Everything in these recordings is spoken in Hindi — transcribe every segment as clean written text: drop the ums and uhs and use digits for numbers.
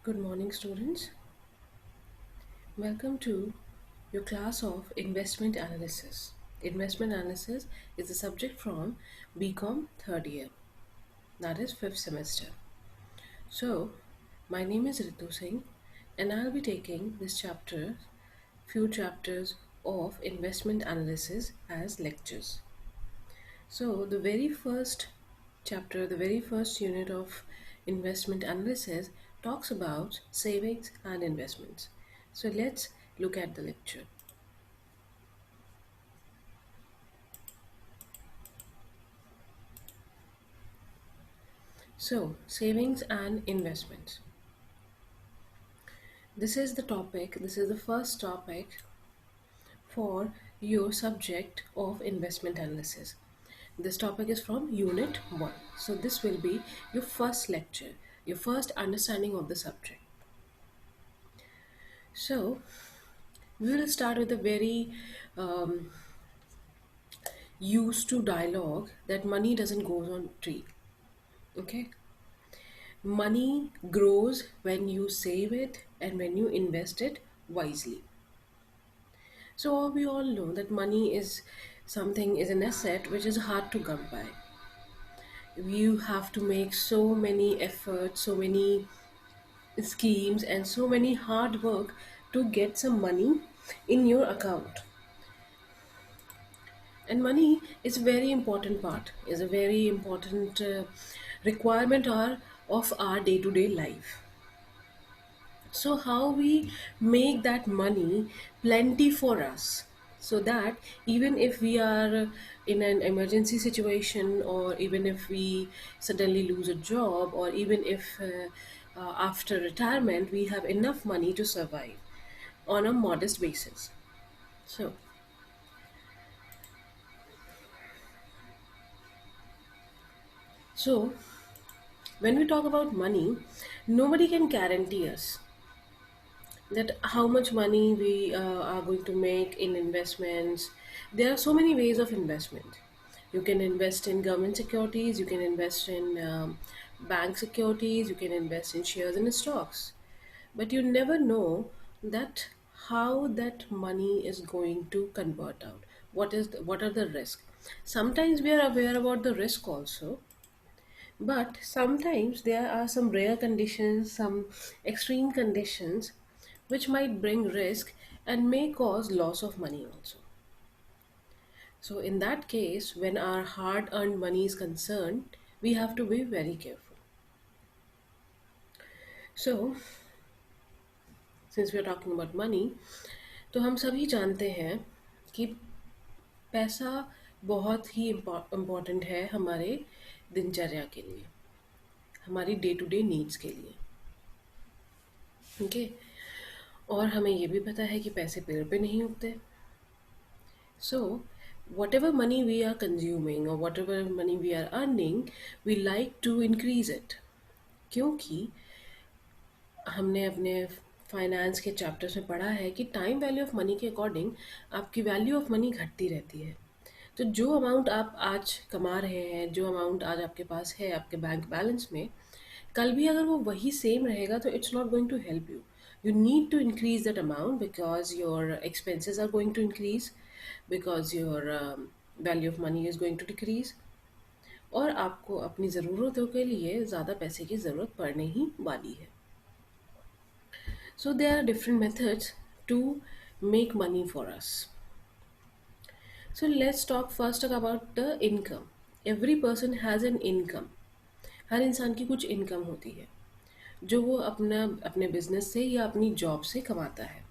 Good morning, students. Welcome to your class of Investment Analysis. Investment Analysis is a subject from BCom third year, that is fifth semester. So, my name is Ritu Singh, and I'll be taking few chapters of Investment Analysis as lectures. So, the very first unit of investment analysis talks about savings and investments. So, let's look at the lecture. So, savings and investments. This is the first topic for your subject of investment analysis. This topic is from Unit 1. So, this will be your first lecture, your first understanding of the subject. So, we will start with a very um, used to dialogue that money doesn't grow on tree. Okay, money grows when you save it and when you invest it wisely. So we all know that money is an asset which is hard to come by. You have to make so many efforts, so many schemes, and so many hard work to get some money in your account. And money is a very important part, is a very important requirement of our day-to-day life. So how we make that money plenty for us, so that even if we are in an emergency situation, or even if we suddenly lose a job, or even if after retirement we have enough money to survive on a modest basis. So so when we talk about money, nobody can guarantee us that how much money we are going to make in investments. There are so many ways of investment. You can invest in government securities, you can invest in bank securities, you can invest in shares and stocks, but you never know that how that money is going to convert out. What are the risks? Sometimes we are aware about the risk also, but sometimes there are some rare conditions, some extreme conditions which might bring risk and may cause loss of money also. So, in that case, when our hard earned money is concerned, we have to be very careful. So, since we are talking about money, तो हम सभी जानते हैं कि पैसा बहुत ही इम्पोर्टेंट है हमारे दिनचर्या के लिए, हमारी डे टू डे नीड्स के लिए. ओके, और हमें ये भी पता है कि पैसे पेड़ पे नहीं उगते. So, whatever money we are consuming or whatever money we are earning, we like to increase it. क्योंकि हमने अपने फाइनेंस के चैप्टर्स में पढ़ा है कि टाइम वैल्यू ऑफ मनी के अकॉर्डिंग आपकी वैल्यू ऑफ मनी घटती रहती है. तो जो अमाउंट आप आज कमा रहे हैं, जो अमाउंट आज आपके पास है आपके बैंक बैलेंस में, कल भी अगर वो वही सेम रहेगा तो it's not going to help you. You need to increase that amount because your expenses are going to increase, because your value of money is going to decrease, और आपको अपनी ज़रूरतों के लिए ज़्यादा पैसे की ज़रूरत पड़ने ही वाली है. So there are different methods to make money for us. So let's talk first about the income. Every person has an income. हर इंसान की कुछ इनकम होती है जो वो अपने बिजनेस से या अपनी जॉब से कमाता है.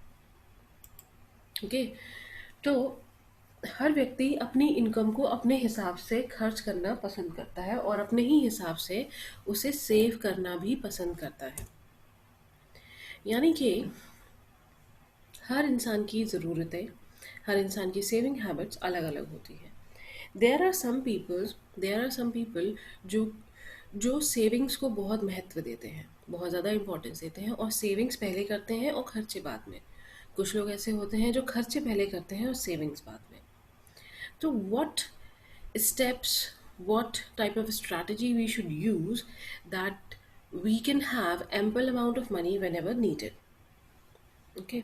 ओके, तो हर व्यक्ति अपनी इनकम को अपने हिसाब से खर्च करना पसंद करता है और अपने ही हिसाब से उसे सेव करना भी पसंद करता है. यानी कि हर इंसान की ज़रूरतें, हर इंसान की सेविंग हैबिट्स अलग अलग होती हैं. देयर आर सम पीपल जो जो सेविंग्स को बहुत महत्व देते हैं, बहुत ज़्यादा इंपॉर्टेंस देते हैं और सेविंग्स पहले करते हैं और खर्चे बाद में. कुछ लोग ऐसे होते हैं जो खर्चे पहले करते हैं और सेविंग्स बाद में. तो steps what type of strategy we should use that we can have ample amount of money whenever needed. Okay,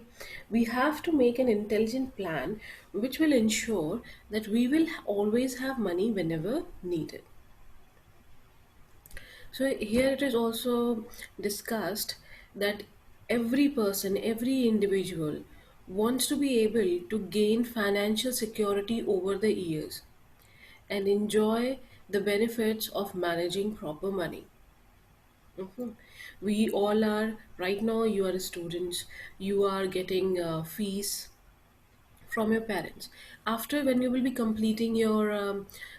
we have to make an intelligent plan which will ensure that we will always have money whenever needed. So here it is also discussed that every person, every individual wants to be able to gain financial security over the years and enjoy the benefits of managing proper money. Mhm. We all are, right now, you are students, you are getting fees from your parents. After, when you will be completing your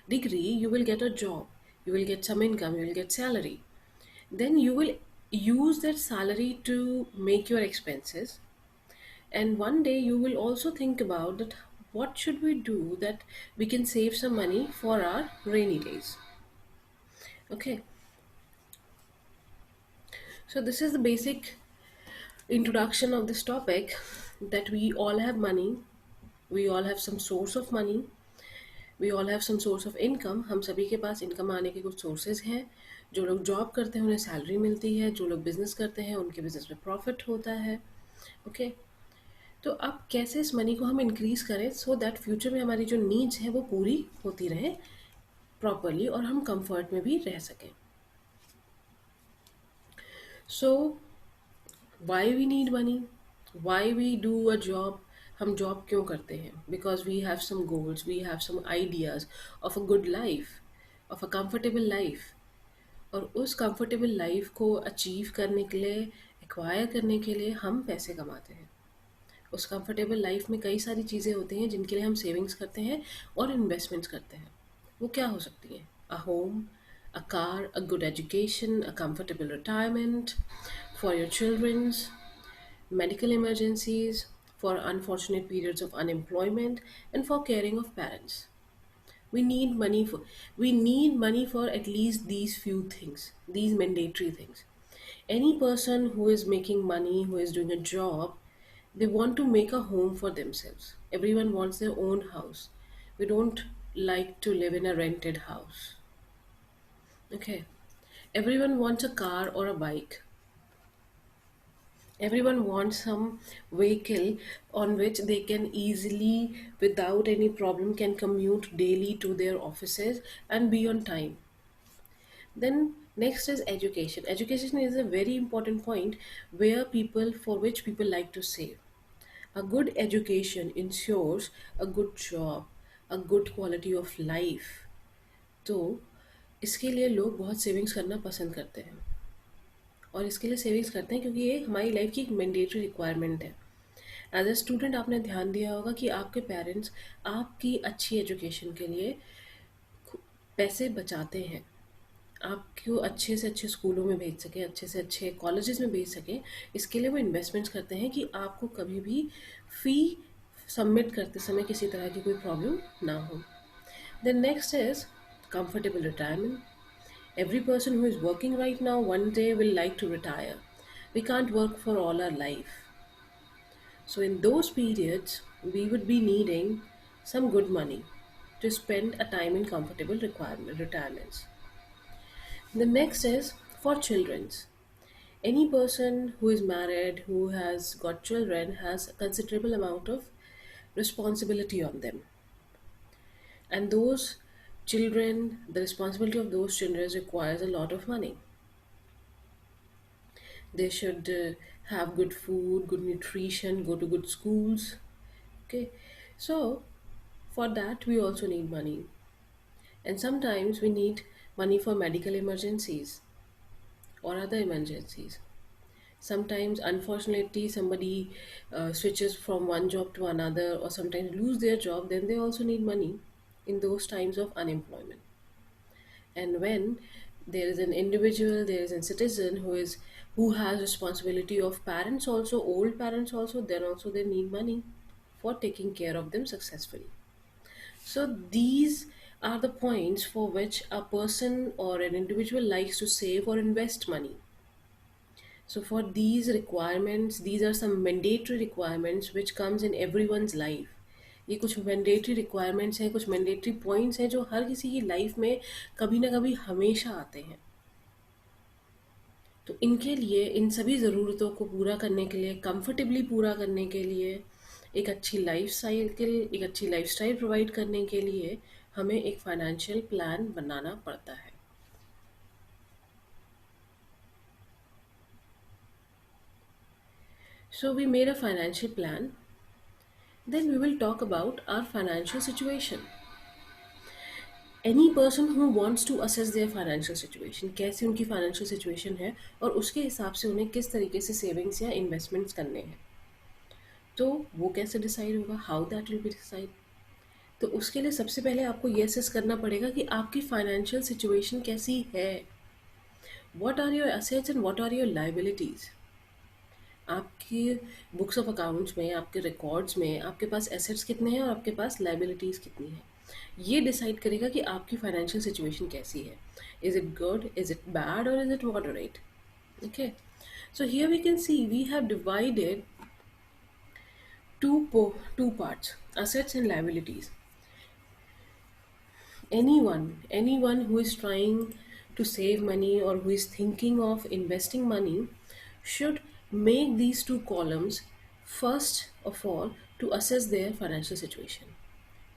degree, you will get a job, you will get some income, you will get salary. Then you will use that salary to make your expenses. And one day you will also think about that what should we do that we can save some money for our rainy days. Okay, so this is the basic introduction of this topic, that we all have money, we all have some source of money, we all have some source of income. हम सभी के पास इनकम आने के कुछ सोर्सेज हैं. जो लोग जॉब करते हैं उन्हें सैलरी मिलती है, जो लोग बिजनेस करते हैं उनके बिजनेस में प्रॉफिट होता है. ओके, तो अब कैसे इस मनी को हम इंक्रीज करें सो दैट फ्यूचर में हमारी जो नीड्स हैं वो पूरी होती रहें प्रॉपरली और हम कंफर्ट में भी रह सकें. So why we need money, why we do a job. हम जॉब क्यों करते हैं? Because we have some goals, we have some ideas of a good life, of a comfortable life. और उस कंफर्टेबल लाइफ को अचीव करने के लिए, एक्वायर करने के लिए हम पैसे कमाते हैं. उस कंफर्टेबल लाइफ में कई सारी चीज़ें होती हैं जिनके लिए हम सेविंग्स करते हैं और इन्वेस्टमेंट्स करते हैं. वो क्या हो सकती हैं? A home, a car, a good education, a comfortable retirement for your childrens, medical emergencies, for unfortunate periods of unemployment, and for caring of parents. We need money for at least these few things, these mandatory things. Any person who is making money, who is doing a job, they want to make a home for themselves. Everyone wants their own house. We don't like to live in a rented house. Okay. Everyone wants a car or a bike. Everyone wants some vehicle on which they can easily, without any problem, can commute daily to their offices and be on time. Then next is education. Education is a very important point where people, for which people like to save. A good education ensures a good job, a good quality of life. तो इसके लिए लोग बहुत सेविंग्स करना पसंद करते हैं. और इसके लिए सेविंग्स करते हैं क्योंकि ये हमारी लाइफ की एक मैंडेटरी रिक्वायरमेंट है. एज अ स्टूडेंट आपने ध्यान दिया होगा कि आपके पेरेंट्स आपकी अच्छी एजुकेशन के लिए पैसे बचाते हैं. आपको अच्छे से अच्छे स्कूलों में भेज सकें, अच्छे से अच्छे कॉलेजेस में भेज सकें, इसके लिए वो इन्वेस्टमेंट्स करते हैं कि आपको कभी भी फ़ी सबमिट करते समय किसी तरह की कोई प्रॉब्लम ना हो. Then next is comfortable retirement. Every person who is working right now one day will like to retire. We can't work for all our life. So, in those periods, we would be needing some good money to spend a time in comfortable retirements. The next is for children's. Any person who is married, who has got children, has a considerable amount of responsibility on them. And those children, the responsibility of those children requires a lot of money. They should have good food, good nutrition, go to good schools. Okay, so for that we also need money, and sometimes we need money for medical emergencies or other emergencies. Sometimes unfortunately somebody switches from one job to another or sometimes lose their job, then they also need money in those times of unemployment. And when there is an individual, there is a citizen who has responsibility of parents also, old parents also, then also they need money for taking care of them successfully. So these are the points for which a person or an individual likes to save or invest money. So for these requirements, these are some mandatory requirements which comes in everyone's life. ये कुछ मैंडेटरी रिक्वायरमेंट्स हैं, कुछ मैंडेटरी पॉइंट्स हैं जो हर किसी की लाइफ में कभी ना कभी हमेशा आते हैं. तो इनके लिए, इन सभी ज़रूरतों को पूरा करने के लिए, कंफर्टेबली पूरा करने के लिए, एक अच्छी लाइफस्टाइल प्रोवाइड करने के लिए हमें एक फाइनेंशियल प्लान बनाना पड़ता है. So we made a financial plan. Then we will talk about our financial situation. Any person who wants to assess their financial situation, कैसी उनकी financial situation है और उसके हिसाब से उन्हें किस तरीके से सेविंग्स या इन्वेस्टमेंट्स करने हैं, तो वो कैसे डिसाइड होगा, how that will be decide. तो उसके लिए सबसे पहले आपको ये असेस करना पड़ेगा कि आपकी फाइनेंशियल सिचुएशन कैसी है. What are your assets and what are your liabilities. आपकी बुक्स ऑफ अकाउंट्स में, आपके रिकॉर्ड्स में आपके पास एसेट्स कितने हैं और आपके पास लाइबिलिटीज़ कितनी हैं. ये डिसाइड करेगा कि आपकी फाइनेंशियल सिचुएशन कैसी है. Is it good, is it bad और is it moderate. Okay, so here we can see we have divided two parts, assets and liabilities. Anyone who is trying to save money or who is thinking of investing money should make these two columns first of all to assess their financial situation.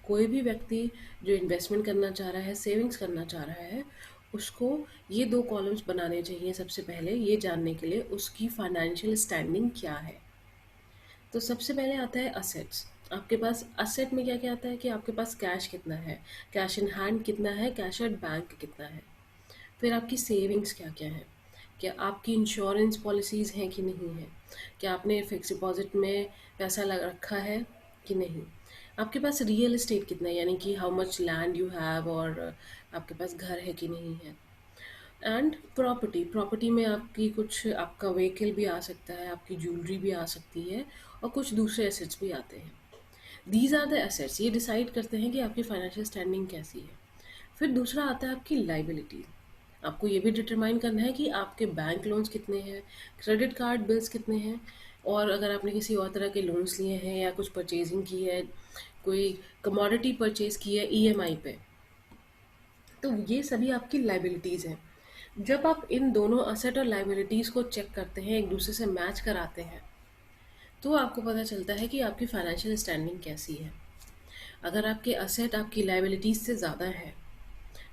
कोई भी व्यक्ति जो इन्वेस्टमेंट करना चाह रहा है, सेविंग्स करना चाह रहा है, उसको ये दो कॉलम्स बनाने चाहिए सबसे पहले, ये जानने के लिए उसकी फाइनेंशियल स्टैंडिंग क्या है. तो सबसे पहले आता है असेट्स. आपके पास असेट में क्या क्या आता है कि आपके पास कैश कितना है, कैश इन हैंड कितना है, कैश एट बैंक कितना है. फिर आपकी सेविंग्स क्या क्या है, क्या आपकी इंश्योरेंस पॉलिसीज़ हैं कि नहीं है, क्या आपने फिक्स डिपॉजिट में पैसा लगा रखा है कि नहीं, आपके पास रियल एस्टेट कितना है, यानी कि how much land you have, और आपके पास घर है कि नहीं है. एंड प्रॉपर्टी में आपकी कुछ, आपका व्हीकल भी आ सकता है, आपकी ज्वेलरी भी आ सकती है, और कुछ दूसरे एसेट्स भी आते हैं. These are the assets. ये डिसाइड करते हैं कि आपकी फाइनेंशियल स्टैंडिंग कैसी है. फिर दूसरा आता है आपकी लाइबिलिटी. आपको ये भी डिटरमाइन करना है कि आपके बैंक लोन्स कितने हैं, क्रेडिट कार्ड बिल्स कितने हैं, और अगर आपने किसी और तरह के लोन्स लिए हैं या कुछ परचेजिंग की है, कोई कमोडिटी परचेज की है ईएमआई पे, तो ये सभी आपकी लाइबिलिटीज़ हैं. जब आप इन दोनों असेट और लाइबिलिटीज़ को चेक करते हैं, एक दूसरे से मैच कराते हैं, तो आपको पता चलता है कि आपकी फाइनेंशियल स्टैंडिंग कैसी है. अगर आपके असेट आपकी लाइबिलिटीज़ से ज़्यादा है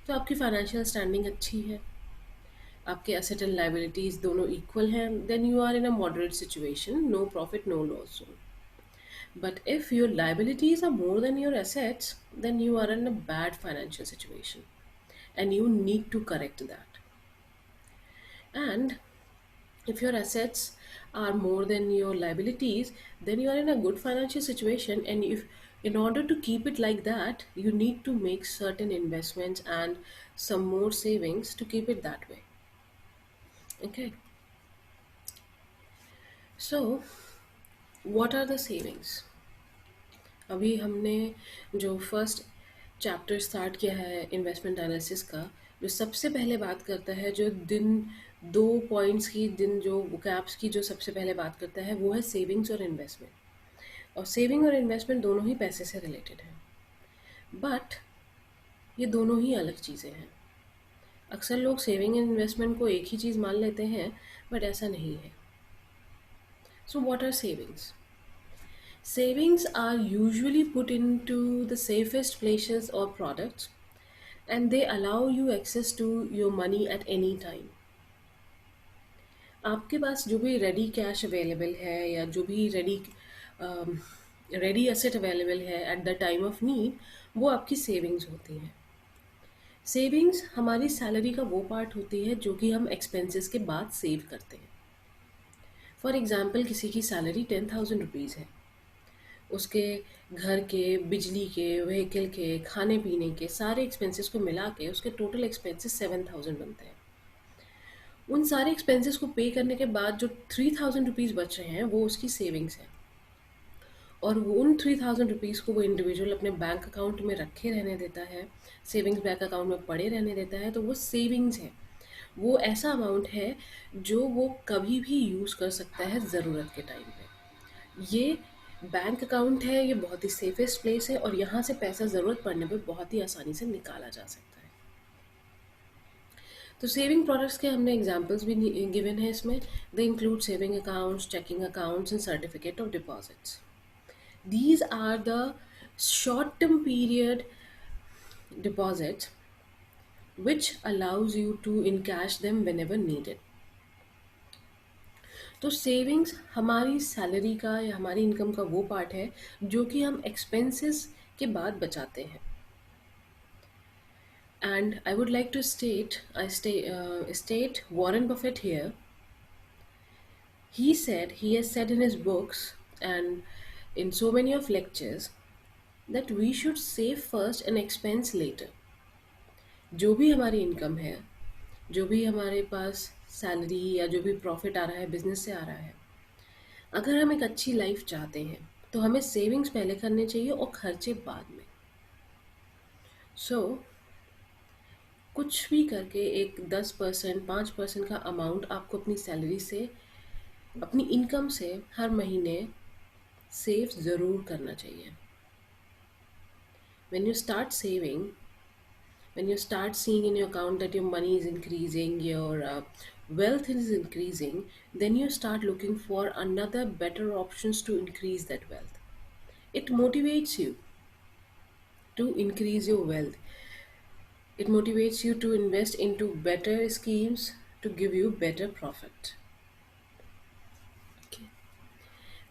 तो आपकी फाइनेंशियल स्टैंडिंग अच्छी है. आपके असेट एंड लाइबिलिटीज़ दोनों इक्वल हैं, then you are in a moderate situation, no profit no loss zone. But if your liabilities are more than your assets, then you are in a bad financial situation and you need to correct that. And if your assets are more than your liabilities, then you are in a good financial situation, and if in order to keep it like that, you need to make certain investments and some more savings to keep it that way. Okay, so what are the savings? अभी हमने जो फर्स्ट चैप्टर स्टार्ट किया है इन्वेस्टमेंट एनालिसिस का, जो सबसे पहले बात करता है, जो दो पॉइंट्स की, जो कैप्स की जो सबसे पहले बात करता है, वो है सेविंग्स और इन्वेस्टमेंट. और सेविंग और इन्वेस्टमेंट दोनों ही पैसे से रिलेटेड हैं, बट ये दोनों ही अलग चीज़ें हैं. अक्सर लोग सेविंग एंड इन्वेस्टमेंट को एक ही चीज़ मान लेते हैं, बट ऐसा नहीं है. So what are savings? Savings are usually put into the safest places or products, and they allow you access to your money at any time. आपके पास जो भी रेडी कैश अवेलेबल है या जो भी रेडी एसेट अवेलेबल है at the time of need, वो आपकी सेविंग्स होती हैं. सेविंग्स हमारी सैलरी का वो पार्ट होती है जो कि हम एक्सपेंसेस के बाद सेव करते हैं. फॉर एग्ज़ाम्पल, किसी की सैलरी 10,000 रुपीज़ है, उसके घर के, बिजली के, व्हीकल के, खाने पीने के सारे एक्सपेंसेस को मिला के उसके टोटल एक्सपेंसेस 7,000 बनते हैं. उन सारे एक्सपेंसेस को पे करने के बाद जो 3,000 रुपीज़ बच रहे हैं वो उसकी सेविंग्स है, और वो उन 3,000 रुपीज़ को वो इंडिविजुअल अपने बैंक अकाउंट में रखे रहने देता है, सेविंग्स बैंक अकाउंट में पड़े रहने देता है. तो वो सेविंग्स है, वो ऐसा अमाउंट है जो वो कभी भी यूज़ कर सकता है ज़रूरत के टाइम पे. ये बैंक अकाउंट है, ये बहुत ही सेफेस्ट प्लेस है, और यहाँ से पैसा ज़रूरत पड़ने पे बहुत ही आसानी से निकाला जा सकता है. तो सेविंग प्रोडक्ट्स के हमने एग्जांपल्स भी गिवन है इसमें. They include saving accounts, checking accounts and certificate of deposits. These are the short term period deposits which allows you to encash them whenever needed. तो सेविंग्स हमारी सैलरी का या हमारी इनकम का वो पार्ट है जो कि हम एक्सपेंसेस के बाद बचाते हैं. And I would like to state Warren Buffett here. He has said in his books and in so many of lectures that we should save first and expense later. जो भी हमारी इनकम है, जो भी हमारे पास सैलरी या जो भी प्रॉफिट आ रहा है बिजनेस से आ रहा है, अगर हम एक अच्छी लाइफ चाहते हैं तो हमें सेविंग्स पहले करने चाहिए और खर्चे बाद में. सो कुछ भी करके एक 10%, 5% का अमाउंट आपको अपनी सैलरी से, अपनी इनकम से हर महीने सेव ज़रूर करना चाहिए. when you start saving when you start seeing in your account that your money is increasing, your wealth is increasing, then you start looking for another better options to increase that wealth. It motivates you to increase your wealth. It motivates you to invest into better schemes to give you better profit. Okay.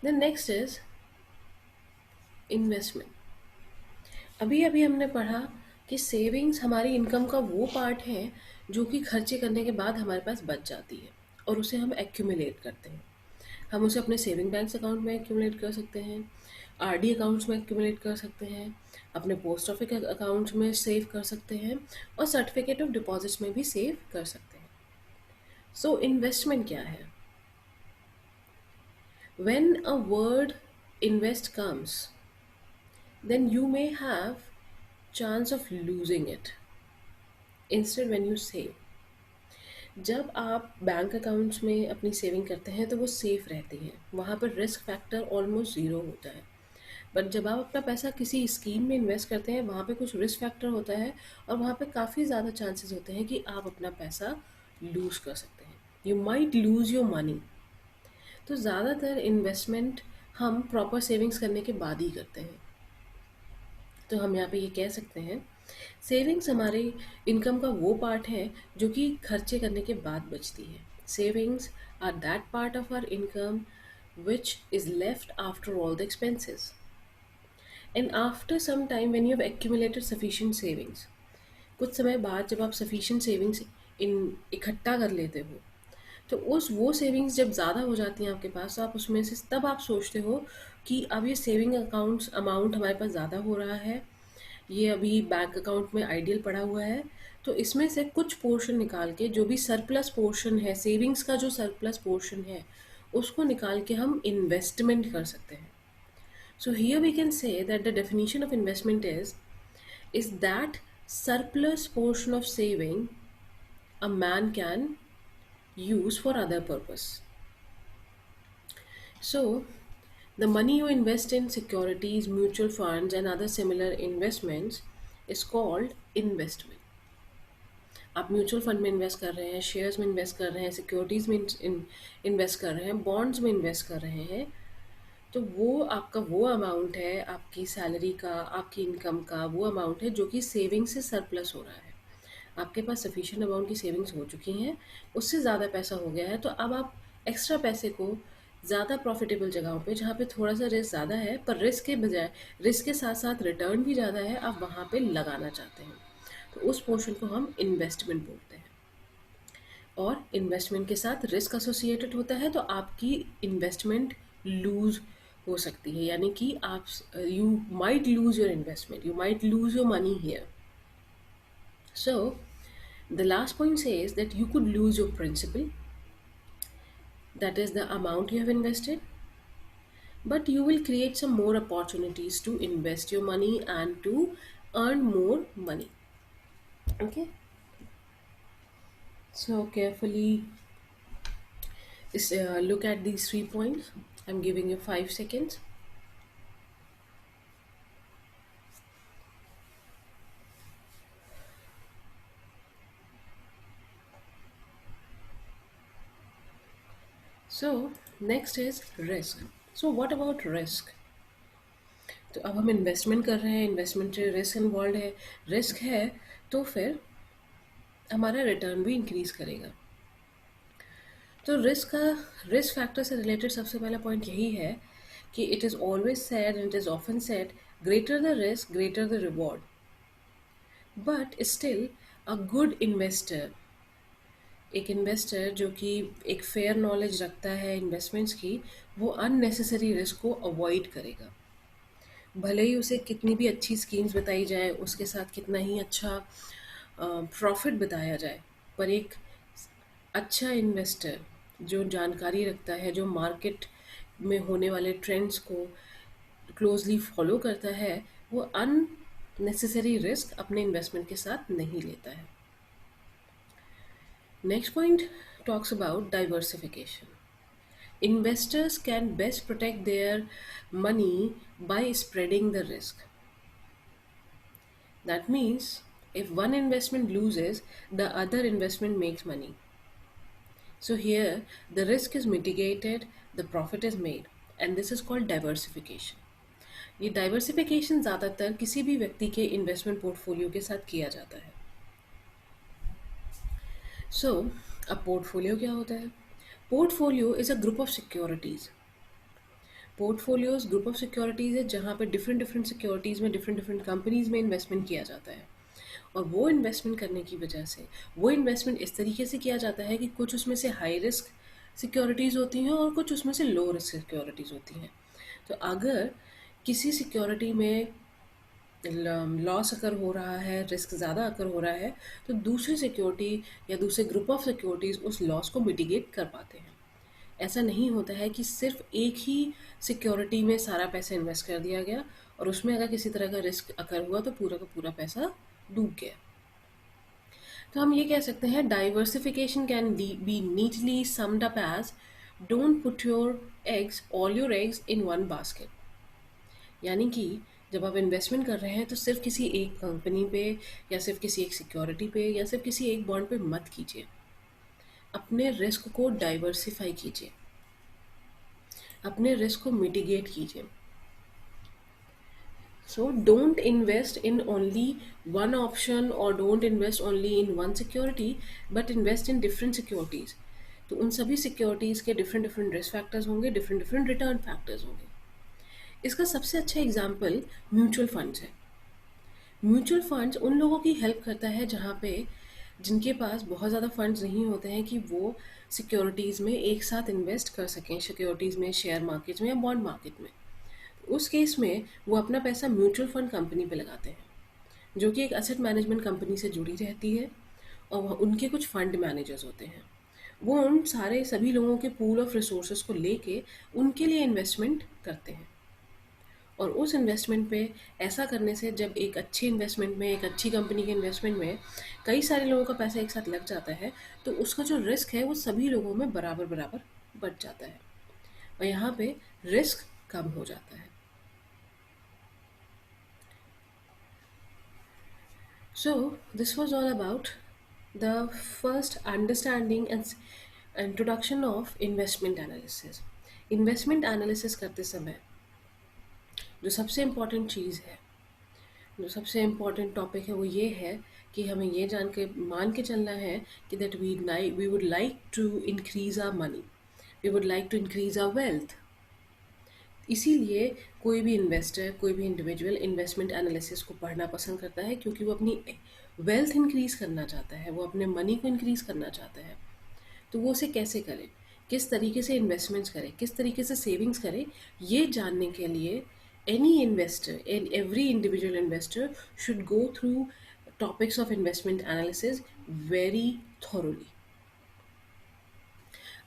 The next is investment. अभी अभी हमने पढ़ा कि सेविंग्स हमारी इनकम का वो पार्ट है जो कि खर्चे करने के बाद हमारे पास बच जाती है और उसे हम एक्यूमुलेट करते हैं. हम उसे अपने सेविंग बैंक्स अकाउंट में एक्यूमुलेट कर सकते हैं, आरडी अकाउंट्स में एक्यूमुलेट कर सकते हैं, अपने पोस्ट ऑफिस अकाउंट्स में सेव कर सकते हैं और सर्टिफिकेट ऑफ डिपॉजिट्स में भी सेव कर सकते हैं. सो इन्वेस्टमेंट क्या है? When a word invest comes, then you may have chance of losing it. Instead, when you save, जब आप बैंक अकाउंट्स में अपनी सेविंग करते हैं तो वो सेफ रहती हैं, वहाँ पर रिस्क फैक्टर ऑलमोस्ट ज़ीरो होता है. बट जब आप अपना पैसा किसी स्कीम में इन्वेस्ट करते हैं वहाँ पे कुछ रिस्क फैक्टर होता है और वहाँ पे काफ़ी ज़्यादा चांसेस होते हैं कि आप अपना पैसा लूज़ कर सकते हैं. You might lose your money. तो ज़्यादातर इन्वेस्टमेंट हम प्रॉपर सेविंग्स करने के बाद ही करते हैं. तो हम यहाँ पे ये कह सकते हैं सेविंग्स हमारे इनकम का वो पार्ट है जो कि खर्चे करने के बाद बचती है. Savings are that part of our income which is left after all the expenses. And after some time when you have accumulated sufficient savings, कुछ समय बाद जब आप sufficient savings इन इकट्ठा कर लेते हो तो उस वो सेविंग्स जब ज़्यादा हो जाती हैं आपके पास तो आप उसमें से तब आप सोचते हो कि अब ये सेविंग अकाउंट्स अमाउंट हमारे पास ज़्यादा हो रहा है, ये अभी बैंक अकाउंट में आइडियल पड़ा हुआ है, तो इसमें से कुछ पोर्शन निकाल के जो भी सरप्लस पोर्शन है, सेविंग्स का जो सरप्लस पोर्शन है उसको निकाल के हम इन्वेस्टमेंट कर सकते हैं. So here we can say that the definition of investment is that surplus portion of saving a man can use for other purpose. So the money you invest in securities, mutual funds and other similar investments is called investment. आप म्यूचुअल फंड में इन्वेस्ट कर रहे हैं, शेयर्स में इन्वेस्ट कर रहे हैं, सिक्योरिटीज़ में इन्वेस्ट कर रहे हैं, बॉन्ड्स में इन्वेस्ट कर रहे हैं, तो वो आपका वो अमाउंट है आपकी सैलरी का, आपकी इनकम का वो अमाउंट है जो कि सेविंग से सरप्लस हो रहा है. आपके पास सफिशिएंट अमाउंट की सेविंग्स हो चुकी हैं, उससे ज़्यादा पैसा हो गया है, तो अब आप एक्स्ट्रा पैसे को ज़्यादा प्रॉफिटेबल जगहों पे जहाँ पे थोड़ा सा रिस्क ज़्यादा है पर रिस्क के बजाय रिस्क के साथ साथ रिटर्न भी ज़्यादा है, आप वहाँ पे लगाना चाहते हैं, तो उस पोर्शन को हम इन्वेस्टमेंट बोलते हैं. और इन्वेस्टमेंट के साथ रिस्क एसोसिएटेड होता है तो आपकी इन्वेस्टमेंट लूज हो सकती है, यानी कि आप you might lose your investment, you might lose your money here. So the last point says that you could lose your principal, that is the amount you have invested, but you will create some more opportunities to invest your money and to earn more money. Okay, so carefully look at these 3 points. I'm giving you 5 seconds. So next is risk. So what about risk? तो अब हम इन्वेस्टमेंट कर रहे हैं, इन्वेस्टमेंट में रिस्क इन्वॉल्व है. रिस्क है तो फिर हमारा रिटर्न भी इंक्रीज करेगा. तो रिस्क फैक्टर से रिलेटेड सबसे पहला पॉइंट यही है कि it is always said and it is often said, greater the risk greater the reward. But still a good investor, एक इन्वेस्टर जो कि एक फेयर नॉलेज रखता है इन्वेस्टमेंट्स की, वो अननेसेसरी रिस्क को अवॉइड करेगा. भले ही उसे कितनी भी अच्छी स्कीम्स बताई जाए, उसके साथ कितना ही अच्छा प्रॉफिट बताया जाए, पर एक अच्छा इन्वेस्टर जो जानकारी रखता है, जो मार्केट में होने वाले ट्रेंड्स को क्लोजली फॉलो करता है, वो अननेसेसरी रिस्क अपने इन्वेस्टमेंट के साथ नहीं लेता है. Next point talks about diversification. Investors can best protect their money by spreading the risk. That means if one investment loses, the other investment makes money. So here the risk is mitigated, the profit is made, and this is called diversification. ये डाइवर्सिफिकेशन ज़्यादातर किसी भी व्यक्ति के इन्वेस्टमेंट पोर्टफोलियो के साथ किया जाता है. सो अब पोर्टफोलियो क्या होता है? Portfolio is a group of securities. Portfolios group of securities है जहाँ पे डिफरेंट डिफरेंट सिक्योरिटीज़ में डिफरेंट डिफरेंट कंपनीज में इन्वेस्टमेंट किया जाता है. और वो इन्वेस्टमेंट करने की वजह से वो इन्वेस्टमेंट इस तरीके से किया जाता है कि कुछ उसमें से हाई रिस्क सिक्योरिटीज़ होती हैं और कुछ उसमें से लो रिस्क सिक्योरिटीज़ होती हैं. तो अगर किसी सिक्योरिटी में लॉस अगर हो रहा है, रिस्क ज़्यादा अगर हो रहा है, तो दूसरी सिक्योरिटी या दूसरे ग्रुप ऑफ सिक्योरिटीज़ उस लॉस को मिटिगेट कर पाते हैं. ऐसा नहीं होता है कि सिर्फ एक ही सिक्योरिटी में सारा पैसा इन्वेस्ट कर दिया गया और उसमें अगर किसी तरह का रिस्क अकर हुआ तो पूरा का पूरा पैसा डूब गया. तो हम ये कह सकते हैं diversification can be neatly summed up as don't put your eggs all your eggs in one basket. यानी कि जब आप इन्वेस्टमेंट कर रहे हैं तो सिर्फ किसी एक कंपनी पे या सिर्फ किसी एक सिक्योरिटी पे या सिर्फ किसी एक बॉन्ड पे मत कीजिए. अपने रिस्क को डाइवर्सिफाई कीजिए, अपने रिस्क को मिटिगेट कीजिए. So don't invest in only one option or don't invest only in one security, but invest in different securities. तो उन सभी सिक्योरिटीज़ के डिफरेंट डिफरेंट रिस्क फैक्टर्स होंगे, डिफरेंट डिफरेंट रिटर्न फैक्टर्स होंगे. इसका सबसे अच्छा एग्जाम्पल म्यूचुअल फंड्स है. म्यूचुअल फंड्स उन लोगों की हेल्प करता है जहाँ पे जिनके पास बहुत ज़्यादा फंड्स नहीं होते हैं कि वो सिक्योरिटीज़ में एक साथ इन्वेस्ट कर सकें, सिक्योरिटीज़ में, शेयर मार्केट में या बॉन्ड मार्केट में. उस केस में वो अपना पैसा म्यूचुअल फंड कंपनी पे लगाते हैं, जो कि एक एसेट मैनेजमेंट कंपनी से जुड़ी रहती है और उनके कुछ फंड मैनेजर्स होते हैं. वो उन सारे सभी लोगों के पूल ऑफ रिसोर्सेज को लेके उनके लिए इन्वेस्टमेंट करते हैं. और उस इन्वेस्टमेंट पे ऐसा करने से जब एक अच्छी इन्वेस्टमेंट में, एक अच्छी कंपनी के इन्वेस्टमेंट में कई सारे लोगों का पैसा एक साथ लग जाता है, तो उसका जो रिस्क है वो सभी लोगों में बराबर बराबर बढ़ जाता है और यहाँ पे रिस्क कम हो जाता है. So, this was all about the first understanding and introduction of investment analysis. Investment analysis करते समय जो सबसे इम्पॉर्टेंट चीज़ है, जो सबसे इम्पॉर्टेंट टॉपिक है वो ये है कि हमें ये मान के चलना है कि that we would like to increase our money, we would like to increase our wealth. इसीलिए कोई भी इन्वेस्टर, कोई भी इंडिविजुअल इन्वेस्टमेंट एनालिसिस को पढ़ना पसंद करता है क्योंकि वो अपनी वेल्थ इंक्रीज़ करना चाहता है, वो अपने मनी को इंक्रीज़ करना चाहता है. तो वो उसे कैसे करे, किस तरीके से इन्वेस्टमेंट्स करे, किस तरीके से सेविंग्स करे, ये जानने के लिए any investor and every individual investor should go through topics of investment analysis very thoroughly.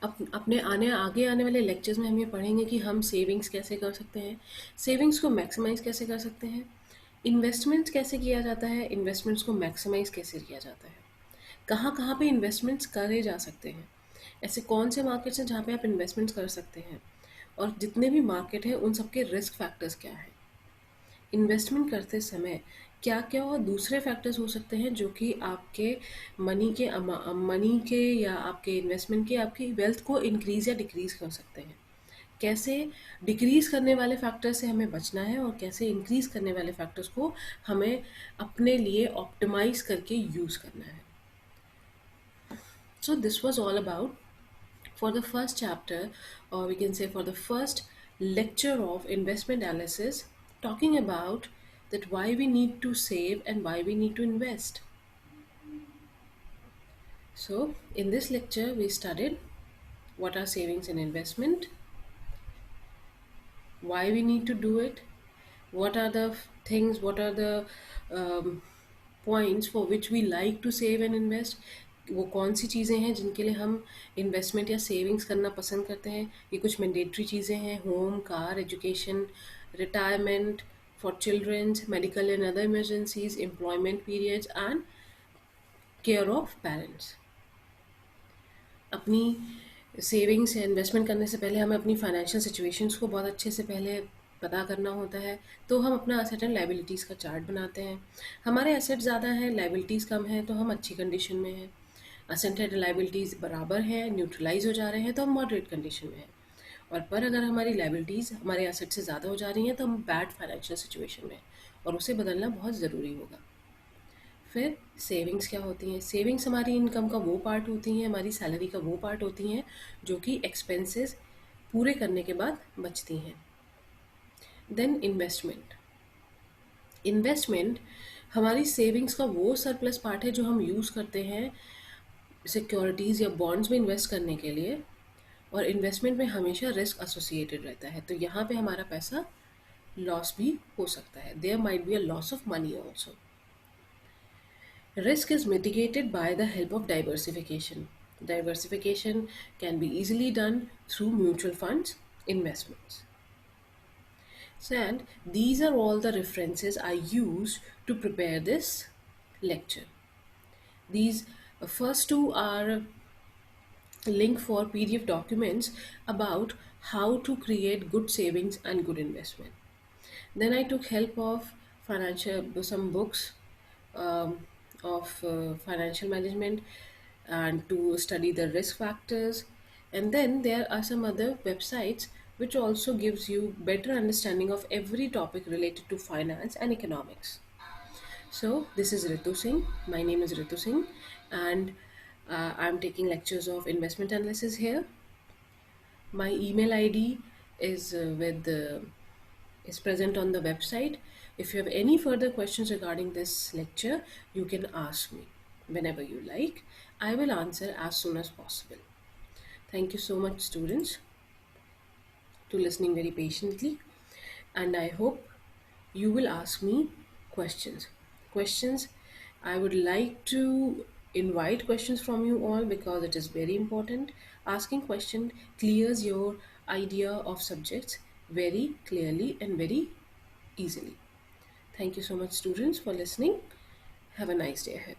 अपने आगे आने वाले लेक्चर्स में हम ये पढ़ेंगे कि हम सेविंग्स कैसे कर सकते हैं, सेविंग्स को मैक्सिमाइज़ कैसे कर सकते हैं, इन्वेस्टमेंट्स कैसे किया जाता है, इन्वेस्टमेंट्स को मैक्सिमाइज़ कैसे किया जाता है, कहाँ कहाँ पे इन्वेस्टमेंट्स करे जा सकते हैं, ऐसे कौन से मार्केट्स हैं जहाँ पे आप इन्वेस्टमेंट्स कर सकते हैं, और जितने भी मार्केट हैं उन सबके रिस्क फैक्टर्स क्या हैं. इन्वेस्टमेंट करते समय क्या क्या और दूसरे फैक्टर्स हो सकते हैं जो कि आपके मनी के या आपके इन्वेस्टमेंट के आपकी वेल्थ को इंक्रीज या डिक्रीज कर सकते हैं। कैसे डिक्रीज करने वाले फैक्टर से हमें बचना है और कैसे इंक्रीज करने वाले फैक्टर्स को हमें अपने लिए ऑप्टिमाइज करके यूज करना है। So this was all about for the first chapter, or we can say for the first lecture of investment analysis, talking about that why we need to save and why we need to invest. So in this lecture we studied what are savings and investment, why we need to do it, what are the things, what are the um, points for which we like to save and invest, वो कौन सी चीज़ें हैं जिनके लिए हम इन्वेस्टमेंट या सेविंग्स करना पसंद करते हैं। ये कुछ मैंडेटरी चीज़ें हैं, home, car, education, retirement, for childrens, medical and other emergencies, employment periods and care of parents. अपनी सेविंग्स या इन्वेस्टमेंट करने से पहले हमें अपनी फाइनेंशियल सिचुएशंस को बहुत अच्छे से पहले पता करना होता है। तो हम अपना एसेट एंड लाइबिलिटीज़ का चार्ट बनाते हैं। हमारे एसेट ज़्यादा हैं, लाइबिलिटीज़ कम है, तो हम अच्छी कंडीशन में हैं। एसेट एंड लाइबिलिटीज़ बराबर है, न्यूट्रलाइज हो जा रहे हैं, तो हम मॉडरेट कंडीशन में हैं। और पर अगर हमारी लाइबिलिटीज़ हमारे एसेट से ज़्यादा हो जा रही हैं तो हम बैड फाइनेंशियल सिचुएशन में हैं और उसे बदलना बहुत ज़रूरी होगा। फिर सेविंग्स क्या होती हैं? सेविंग्स हमारी इनकम का वो पार्ट होती हैं, हमारी सैलरी का वो पार्ट होती हैं जो कि एक्सपेंसेस पूरे करने के बाद बचती हैं। Then investment. इन्वेस्टमेंट हमारी सेविंग्स का वो सरप्लस पार्ट है जो हम यूज़ करते हैं सिक्योरिटीज़ या बॉन्ड्स में इन्वेस्ट करने के लिए, और इन्वेस्टमेंट में हमेशा रिस्क एसोसिएटेड रहता है, तो यहाँ पे हमारा पैसा लॉस भी हो सकता है। There might be a loss of money also. Risk is mitigated by the help of diversification. Diversification can be easily done through mutual funds investments. So, and these are all the references I used to prepare this lecture. These first two are link for PDF documents about how to create good savings and good investment. Then I took help of some books um, of financial management and to study the risk factors. And then there are some other websites which also gives you better understanding of every topic related to finance and economics. So this is Ritu Singh. My name is Ritu Singh, and I'm taking lectures of investment analysis here. My email ID is is present on the website. If you have any further questions regarding this lecture, you can ask me whenever you like. I will answer as soon as possible. Thank you so much, students, to listening very patiently, and I hope you will ask me questions. Questions, I would like to invite questions from you all because it is very important. Asking question clears your idea of subjects very clearly and very easily. Thank you so much, students, for listening. Have a nice day ahead.